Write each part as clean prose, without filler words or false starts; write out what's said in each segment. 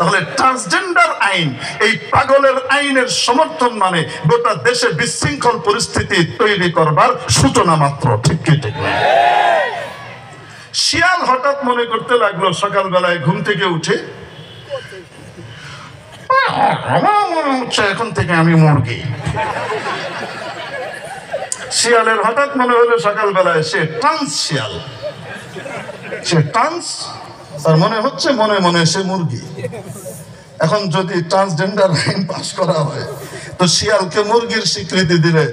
তাহলে ট্রান্সজেন্ডার আইন, এই পাগলের আইনের সমর্থন মানে গোটা দেশে বিশৃঙ্খল পরিস্থিতি তৈরি করবার সূচনা মাত্র। ঠিক কি ঠিক না? শিয়াল হঠাৎ মনে করতে লাগলো সকালবেলায় ঘুম থেকে উঠে, আমার মনে হচ্ছে এখন থেকে আমি মুরগি। শিয়ালের হঠাৎ মনে হলো সকালবেলায় সে ট্রান্স শিয়াল, সে ট্রান্স, তার মনে হচ্ছে মনে মনে সে মুরগি। এখন যদি ট্রান্সজেন্ডার আইন পাস করা হয় তো শিয়ালকে মুরগির স্বীকৃতি দিলে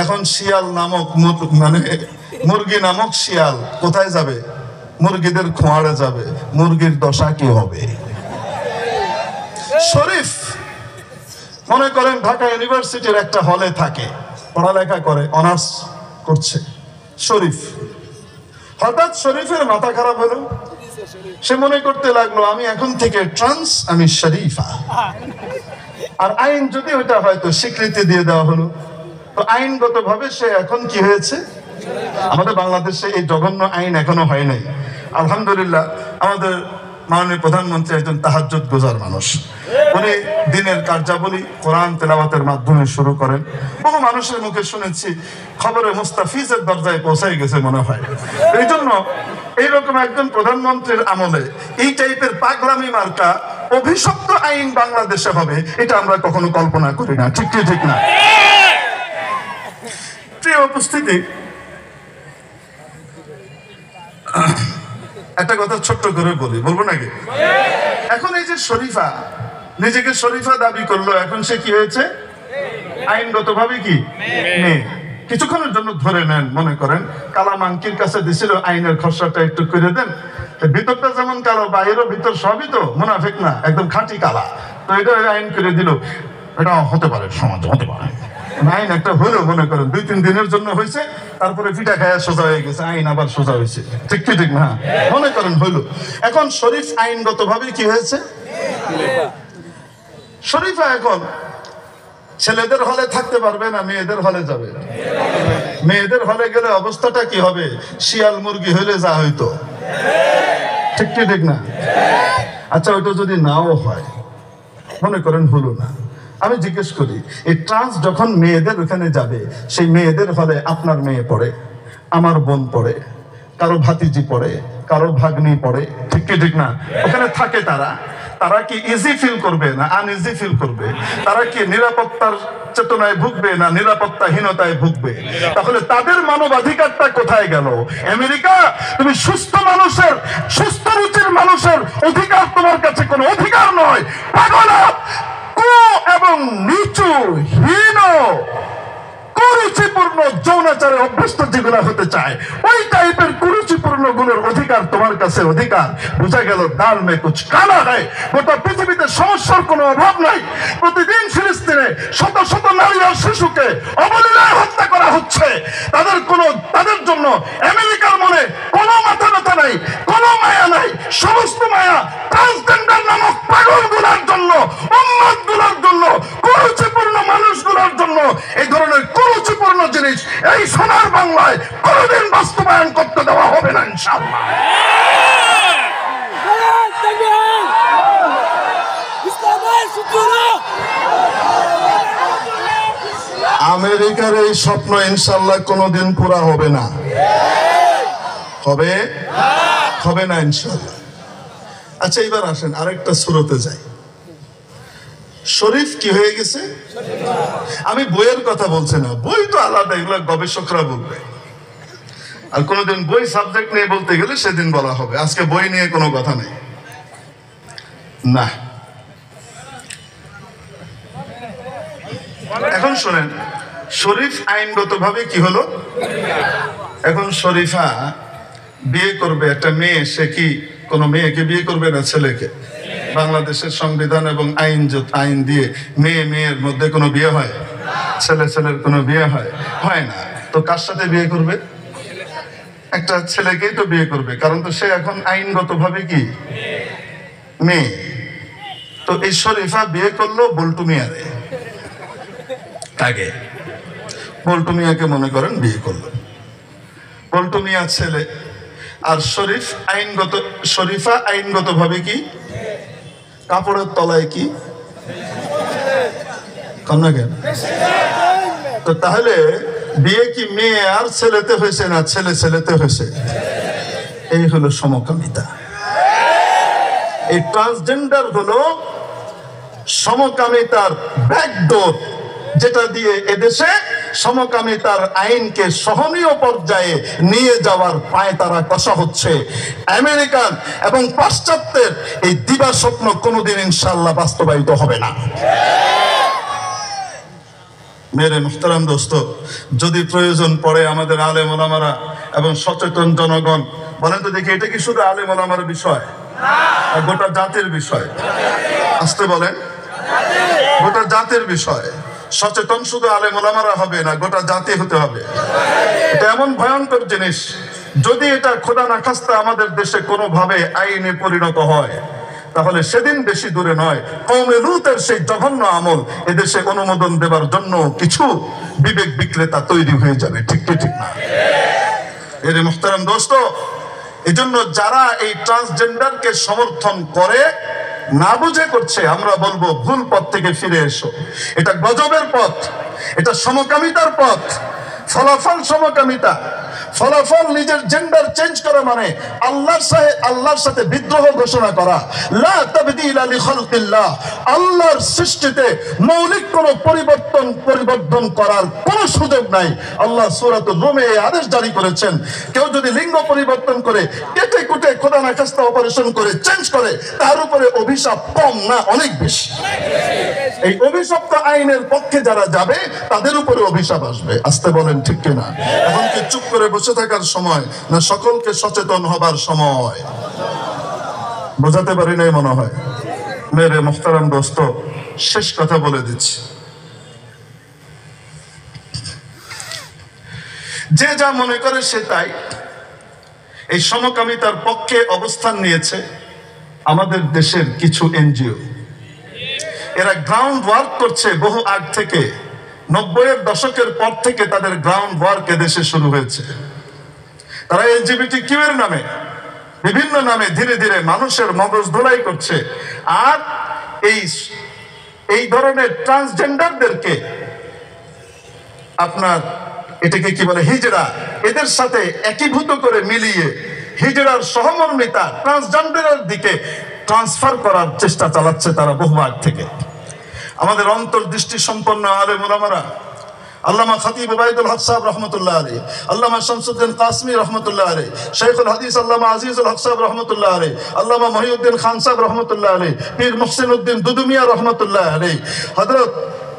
এখন শিয়াল নামক মানে মুরগি নামক শিয়াল কোথায় যাবে? মুরগিদের খোঁয়াড়ে যাবে। মুরগির দশা কি হবে? শরীফ মনে করেন ঢাকা ইউনিভার্সিটির একটা হলে থাকে, পড়ালেখা করে, অনার্স করছে শরীফ। হঠাৎ শরীফের মাথা খারাপ হলো, সে মনে করতে লাগলো আমি এখন থেকে ট্রান্স, আমি শরীফা। আর আইন যদি ওটা হয়তো স্বীকৃতি দিয়ে দেওয়া হলো, তো আইনগত ভাবে সে এখন কি হয়েছে? আমাদের বাংলাদেশে এই জঘন্য আইন এখনো হয় নাই। আলহামদুলিল্লাহ আমাদের মাননীয় প্রধানমন্ত্রী একজন তাহাজ্জুদ গুজার মানুষ। উনি দিনের কার্যাবলী কোরআন তেলাওয়াতের মাধ্যমে শুরু করেন। বহু মানুষের মুখে শুনেছি খবরে মুস্তাফিজের দরজায় পৌঁছাই গেছে মনে হয়। এই জন্য এইরকম একজন প্রধানমন্ত্রীর আমলে এই টাইপের পাগলামি মার্কা অভিশপ্ত আইন বাংলাদেশে হবে, এটা আমরা কখনো কল্পনা করি না। ঠিক কি ঠিক না? প্রিয় উপস্থিতি, একটা কথা ছোট্ট করে বলি, বলবো নাকি? এখন এই যে শরীফা নিজেকে শরীফা দাবি করলো, এখন সে কি হয়েছে? আইনগত ভাবে কি মেয়ে। কিছুক্ষণের জন্য ধরে নেন, মনে করেন কালা মাংকির কাছে দিছিল আইনের খসড়াটা একটু করে দেন, ভিতরটা যেমন কালো বাইরেও ভিতর সবই তো মুনাফিক না, একদম খাঁটি কালা, তো এটা আইন করে দিল। এটা হতে পারে, সমাজ হতে পারে। আইন একটা হলো মনে করেন 2-3 দিনের জন্য হয়েছে, তারপরে পিঠা খায়া সোজা হয়ে গেছে, আইন আবার সোজা হয়েছে। ঠিক কি ঠিক না? মনে করেন হইলো। এখন শরীফ আইনগত ভাবে কি হয়েছে? শরীফা এখন ছেলেদের হলে থাকতে পারবে না, মেয়েদের হলে যাবে। মেয়েদের হলে গেলে অবস্থাটা কি হবে? শিয়াল মুরগি হইলে যা হইতো। ঠিক কি ঠিক না? আচ্ছা, ওইটা যদি নাও হয়, মনে করেন হলো না, আমি জিজ্ঞেস করি এই ট্রান্স যখন মেয়েদের ওখানে যাবে, সেই মেয়েদের হলে আপনার মেয়ে পড়ে, আমার বোন পড়ে, কারো ভাতিজি পড়ে, কারো ভাগ্নি পড়ে। ঠিক কি ঠিক না? ওখানে থাকে তারা কি ইজি ফিল করবে না আনইজি ফিল করবে? তারা কি নিরাপত্তার চেতনায় ভুগবে না নিরাপত্তাহীনতায় ভুগবে? তাহলে তাদের মানবাধিকারটা কোথায় গেল? আমেরিকা, তুমি সুস্থ মানুষের, সুস্থ রুচির মানুষের অধিকার তোমার কাছে কোনো অধিকার নয়। পাগলা, এবং নিচু, হীন, কুরুচিপূর্ণ যৌনাচারে অভ্যস্ত যেগুলো হতে চায়, ওই টাইপের কুরুচিপূর্ণ গুলোর অধিকার তোমার কাছে অধিকার। বোঝা গেল দাল মে কুছ কালা হয়। গোটা পৃথিবীতে সমস্যার কোনো অভাব নাই। প্রতিদিন ফিলিস্তিনে শত শত নারী আর শিশুকে অবলীলায় হত্যা করা হচ্ছে। তাদের জন্য আমেরিকার মনে কোনো মাথা ব্যথা নাই, কোনো মায়া নাই। সমস্ত মায়া ট্রান্সজেন্ডার নামক পাগলগুলোর জন্য, উম্মাদগুলোর জন্য, কুরুচিপূর্ণ মানুষগুলোর জন্য। এই ধরনের কুরুচিপূর্ণ জিনিস এই সোনার বাংলায় কোনোদিন বাস্তবায়ন করতে দেওয়া হবে না ইনশাআল্লাহ। আমেরিকার এই স্বপ্ন ইনশাআল্লাহ কোনোদিন পুরা হবে না। হবে না ইনশাআল্লাহ। আচ্ছা, এবার আসেন আরেকটা সূরাতে যাই। শরীফ কি হয়ে গেছে? আমি বইয়ের কথা বলছি না, বই তো আলাদা, এগুলো গবেষকরা বলবে। আর কোনোদিন বই সাবজেক্ট নিয়ে বলতে গেলে সেদিন বলা হবে। আজকে বই নিয়ে কোনো কথা নেই না। এখন শোনেন, শরীফ আইনগত ভাবে কি হলো? এখন শরীফা বিয়ে করবে একটা মেয়ে, সে কি কোনো মেয়েকে বিয়ে করবে না ছেলেকে? বাংলাদেশের সংবিধান এবং আইন দিয়ে মেয়ের মধ্যে কোনো বিয়ে হয়? ছেলের কোনো বিয়ে হয় না। তো কার সাথে বিয়ে করবে? একটা ছেলেকেই তো বিয়ে করবে, কারণ তো সে এখন আইনগত ভাবে কি মেয়ে। তো এই শরীফা বিয়ে করলো বল্টু মিয়ারে। আগে বল্টু মিয়াকে মনে করেন বিয়ে করলো, বল্টু মিয়া ছেলে, আর শরীফা আইনগত ভাবে কি? কাপড়ের তলায় কি কন্যা কেন? তো তাহলে বিয়ে কি মেয়ে আর ছেলেতে হয়েছে না ছেলে ছেলেতে হয়েছে? এই হলো সমকামিতা। এই ট্রান্সজেন্ডার হলো সমকামিতার ব্যাকডোর, যেটা দিয়ে এদেশে সমকামিতার আইনকে সহনীয় পর্যায়ে নিয়ে যাওয়ার পায়তারা কষা হচ্ছে। আমেরিকান এবং পাশ্চাত্যের এই দিবা স্বপ্ন কোনোদিন ইনশাআল্লাহ বাস্তবায়িত হবে না। মেরে মুহতারাম দোস্ত, যদি প্রয়োজন পড়ে আমাদের আলেম ওলামারা এবং সচেতন জনগণ, বলেন তো দেখি, এটা কি শুধু আলেম ওলামার বিষয়? গোটা জাতির বিষয়। আসতে বলেন, গোটা জাতির বিষয়। সচেতন শুধু আলেম ওলামারা হবে না, গোটা জাতি হতে হবে। এটা এমন ভয়ঙ্কর জিনিস, যদি এটা খোদা না খাস্তা আমাদের দেশে কোনোভাবে আইনে পরিণত হয়, তাহলে সেদিন বেশি দূরে নয়, কওমে লূতের সেই জঘন্য আমল এদেশে অনুমোদন দেবার জন্য কিছু বিবেক বিক্রেতা তৈরি হয়ে যাবে। ঠিক কি ঠিক না? এর মুহতারাম দোস্ত, এজন্য যারা এই ট্রান্সজেন্ডারকে সমর্থন করে, না বুঝে করছে, আমরা বলবো ভুল পথ থেকে ফিরে এসো। এটা গজবের পথ, এটা সমকামিতার পথ। ফলাফল সমকামিতা, ফলাফল নিজের জেন্ডার চেঞ্জ করা মানে আল্লাহর সাথে বিদ্রোহ ঘোষণা করা। লা তাবদীলা লিখালকিল্লাহ, আল্লাহর সৃষ্টিতে মৌলিক কোনো পরিবর্তন করার কোনো সুযোগ নাই। আল্লাহ সূরাতুর রুমে এই আদেশ জারি করেছেন, কেউ যদি লিঙ্গ পরিবর্তন করে, কেটে কুটে খোদা না খাস্তা অপারেশন করে চেঞ্জ করে, তার উপরে অভিশাপ কম না অনেক বেশি। এই অভিশপ্ত আইনের পক্ষে যারা যাবে তাদের উপরে অভিশাপ আসবে। আসতে বলেন ঠিক কিনা? এখন কি চুপ করে বসে থাকার সময়, না সকলকে সচেতন হবার সময়? বোঝাতে পারি নাই মনে হয়। মেরে মুহতারাম দোস্ত, শেষ কথা বলে দিচ্ছি, যে যা মনে করে সে তাই। এই সমকামিতার পক্ষে অবস্থান নিয়েছে আমাদের দেশের কিছু এনজিও। এরা গ্রাউন্ড ওয়ার্ক করছে বহু আগ থেকে, 90-এর দশকের পর থেকে তাদের গ্রাউন্ড ওয়ার্ক এদেশে শুরু হয়েছে। তারা LGBTQ এর নামে, বিভিন্ন নামে ধীরে ধীরে মানুষের মগজ ধোলাই করছে। আর এই ধরনের ট্রান্সজেন্ডারদেরকে আপনার এটাকে কি বলে, হিজড়া, এদের সাথে একীভূত করে মিলিয়ে হিজড়ার সহমর্মিতা ট্রান্সজেন্ডারের দিকে ট্রান্সফার করার চেষ্টা চালাচ্ছে তারা বহু আগ থেকে। আমাদের অন্তর্দৃষ্টি সম্পন্ন আলেম ওলামারা, আল্লামা খতিব উবাইদুল হক সাহেব রহমতুল্লাহ আলাইহি, আল্লামা শামসুদ্দিন কাসমি রহমতুল্লাহ আলাইহি, শাইখুল হাদিস আল্লামা আজিজুল হক সাহেব রহমতুল্লাহ আলাইহি, আল্লামা মহিউদ্দিন খান সাহেব রহমতুল্লাহ আলাইহি, পীর মুহসিন উদ্দিন দুদুমিয়া রহমতুল্লাহ আলাইহি, হযরত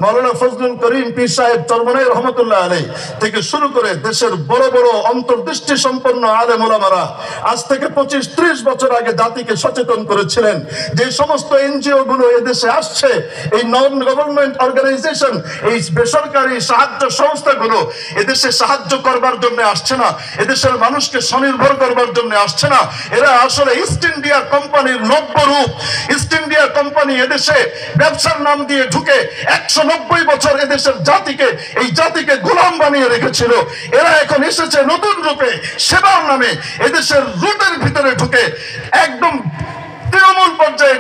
মাওলানা ফজলুল করিম পীর সাহেব চরমনাই রহমতুল্লাহ আলাইহি থেকে শুরু করে দেশের বড় বড় অন্তর্দৃষ্টি সম্পন্ন আলেম ওলামারা আজ থেকে 25-30 বছর আগে জাতিকে সচেতন করেছিলেন যে সমস্ত এনজিও গুলো এদেশে আসছে, এই নন গভর্নমেন্ট অর্গানাইজেশন, এই বেসরকারি সাহায্য সংস্থাগুলো এদেশে সাহায্য করবার জন্য আসছে না, এদেশের মানুষকে স্বনির্ভর করবার জন্য আসছে না। এরা আসলে ইস্ট ইন্ডিয়া কোম্পানির নব্যরূপ। ইস্ট ইন্ডিয়া কোম্পানি এদেশে ব্যবসার নাম দিয়ে ঢুকে 190 বছর এদেশের জাতিকে গোলাম বানিয়ে রেখেছিল। এরা এখন এসেছে নতুন রূপে, সেবার নামে এদেশের রুটের ভিতরে ঢুকে, একদম তৃণমূল পর্যায়ে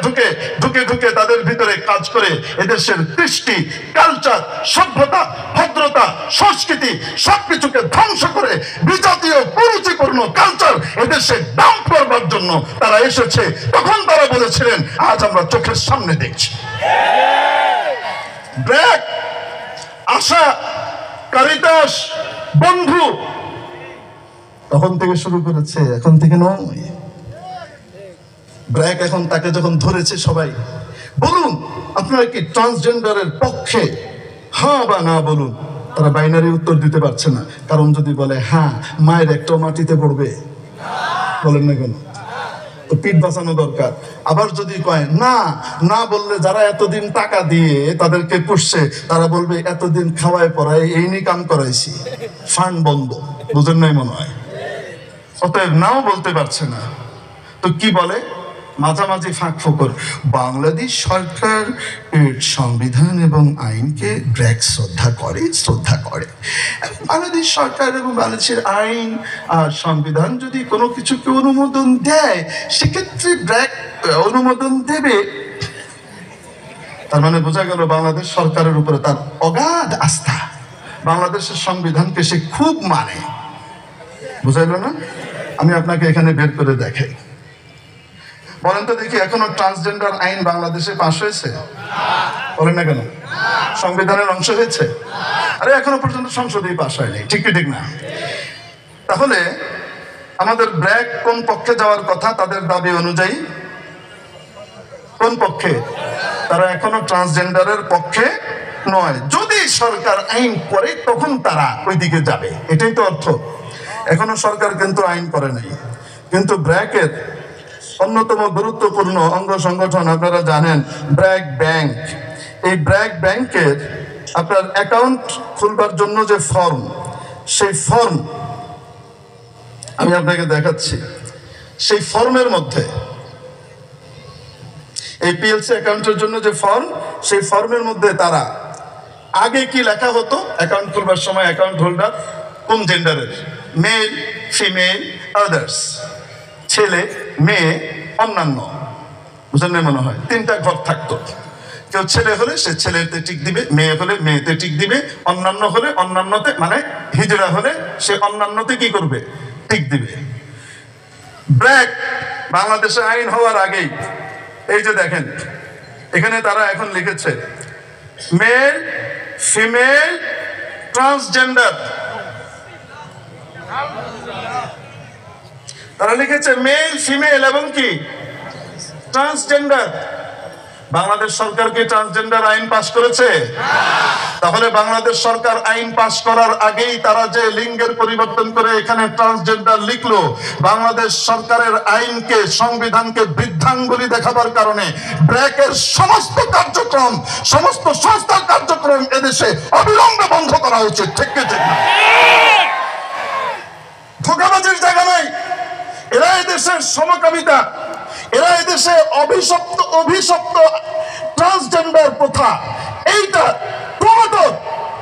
ঢুকে তাদের ভিতরে কাজ করে এদেশের কৃষ্টি, কালচার, সভ্যতা, ভদ্রতা, সংস্কৃতি সবকিছুকে ধ্বংস করে বিজাতীয় কুরুচিপূর্ণ কালচার এদেশে ডাম্প করবার জন্য তারা এসেছে। তখন তারা বলেছিলেন, আজ আমরা চোখের সামনে দেখছি। ব্র্যাক, আশা, কারিতাস, বন্ধু তখন থেকে শুরু করেছে, এখন থেকে নয়। ব্র্যাক এখন তাকে যখন ধরেছে সবাই, বলুন আপনারা কি ট্রান্সজেন্ডারের পক্ষে, হ্যাঁ বা না বলুন। তারা বাইনারি উত্তর দিতে পারছে না, কারণ যদি বলে হ্যাঁ, মায়ের একটাও মাটিতে পড়বে, বলেন না কেন? তো পিঠ বাঁচানো দরকার। আবার যদি কয় না, না বললে যারা এতদিন টাকা দিয়ে তাদেরকে পুষছে তারা বলবে এতদিন খাওয়ায় পড়ায় এই নিয়ে কাম করাইছি, ফান্ড বন্ধ। বুঝেন নাই মনে হয়? অতএব নাও বলতে পারছে না, তো কি বলে? মাঝামাঝি ফাঁক ফোকর। বাংলাদেশ সরকার সংবিধান এবং আইনকে ব্র্যাক শ্রদ্ধা করে। বাংলাদেশ সরকার এবং বাংলাদেশের আইন আর সংবিধান যদি কোনো কিছুকে অনুমোদন দেয়, সেক্ষেত্রে ব্র্যাক অনুমোদন দেবে। তার মানে বোঝা গেল বাংলাদেশ সরকারের উপরে তার অগাধ আস্থা, বাংলাদেশের সংবিধানকে সে খুব মানে। বুঝাইল না? আমি আপনাকে এখানে বের করে দেখাই। বলেন তো দেখি, এখনো ট্রান্সজেন্ডার আইন বাংলাদেশে পাশ হয়েছে? বলেন না কেন? সংবিধানের অংশ হয়েছে? আরে এখনো পর্যন্ত সংসদেই পাশ হয়নি, ঠিক কি ঠিক না? তাহলে আমাদের ব্র্যাক কোন পক্ষে যাওয়ার কথা তাদের দাবি অনুযায়ী? কোন পক্ষে? তারা এখনো ট্রান্সজেন্ডারের পক্ষে নয়। যদি সরকার আইন করে তখন তারা ওই দিকে যাবে, এটাই তো অর্থ। এখনো সরকার কিন্তু আইন করে নাই। কিন্তু ব্র্যাকের অন্যতম গুরুত্বপূর্ণ অঙ্গ সংগঠন আপনারা জানেন, ব্র্যাক ব্যাংক। এই ব্র্যাক ব্যাংকের আপনার অ্যাকাউন্ট খুলবার জন্য যে ফর্ম, সেই ফর্ম আমি আপনাকে দেখাচ্ছি। সেই ফর্মের মধ্যে, এই পিএলসি অ্যাকাউন্টের জন্য যে ফর্ম, সেই ফর্মের মধ্যে তারা আগে কি লেখা হতো অ্যাকাউন্ট খুলবার সময়, অ্যাকাউন্ট হোল্ডার কোন জেন্ডারের, মেল, ফিমেল, আদার্স, ছেলে, মেয়ে, অন্যান্য। বুঝলেন না? মনে হয় তিনটা ঘর থাকতো। কেউ ছেলে হলে সে ছেলেতে টিক দিবে, মেয়ে হলে মেয়েতে টিক দিবে, অন্যান্য হলে অন্যান্যতে, মানে হিজড়া হলে সে অন্যান্যতে কি করবে, টিক দিবে। ব্র্যাক বাংলাদেশে আইন হওয়ার আগেই এই যে দেখেন, এখানে তারা এখন লিখেছে মেল, ফিমেল, ট্রান্সজেন্ডার। তারা লিখেছে মেল, ফিমেল এবং কি ট্রান্সজেন্ডার। বাংলাদেশ সরকার কি ট্রান্সজেন্ডার আইন পাশ করেছে? তাহলে বাংলাদেশ সরকার আইন পাশ করার আগেই তারা যে লিঙ্গের পরিবর্তন করে এখানে ট্রান্সজেন্ডার লিখলো, বাংলাদেশ সরকারের আইনকে, সংবিধানকে বৃদ্ধাঙ্গুলি দেখাবার কারণে ব্র্যাকের সমস্ত কার্যক্রম, সমস্ত সংস্থার কার্যক্রম এদেশে অবিলম্বে বন্ধ করা উচিত। ঠিক কি ঠিক না? ধোঁকাবাজির জায়গা নাই। এরা এদেশের সমকামিতা, এরা এদেশে অভিশপ্ত ট্রান্সজেন্ডার প্রথা, এইটা প্রমাদ।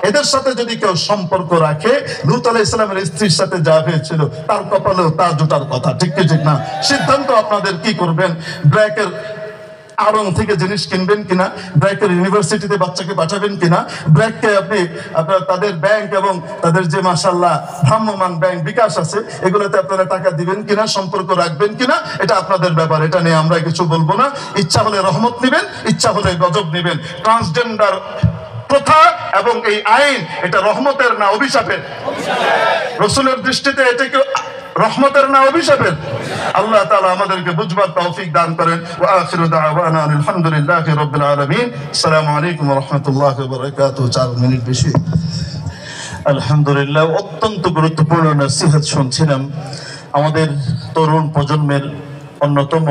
এদের সাথে যদি কেউ সম্পর্ক রাখে, লূত আলাইহিস সালামের স্ত্রীর সাথে যা হয়েছিল তার কপালেও তার জুটার কথা। ঠিক কি ঠিক না? সিদ্ধান্ত আপনাদের কি করবেন। ব্র্যাকের আড়ং থেকে জিনিস কিনবেন কিনা, ব্র্যাকের ইউনিভার্সিটিতে বাচ্চাকে পাঠাবেন কিনা, ব্র্যাককে আপনি আপনার তাদের ব্যাংক এবং তাদের যে মাশাআল্লাহ ভ্রাম্যমান ব্যাংক বিকাশ আছে, এগুলোতে আপনারা টাকা দিবেন কিনা, সম্পর্ক রাখবেন কিনা, এটা আপনাদের ব্যাপার। এটা নিয়ে আমরা কিছু বলবো না। ইচ্ছা হলে রহমত নিবেন, ইচ্ছা হলে গজব নিবেন। ট্রান্সজেন্ডার প্রথা এবং এই আইন, এটা রহমতের না অভিশাপের? রাসূলের দৃষ্টিতে এটা কি রহমতের না অভিশাপের? আল্লাহ তাআলা আমাদেরকে বুঝবার তৌফিক দান করেন। ওয়া আখিরু দাওয়ানা আলহামদুলিল্লাহি রাব্বিল আলামিন। আসসালামু আলাইকুম ওয়া রাহমাতুল্লাহি ওয়া বারাকাতুহু। 4 মিনিট বেশি। আলহামদুলিল্লাহ, অত্যন্ত গুরুত্বপূর্ণ নসিহত শুনছিলাম। আমাদের তরুণ প্রজন্মের অন্যতম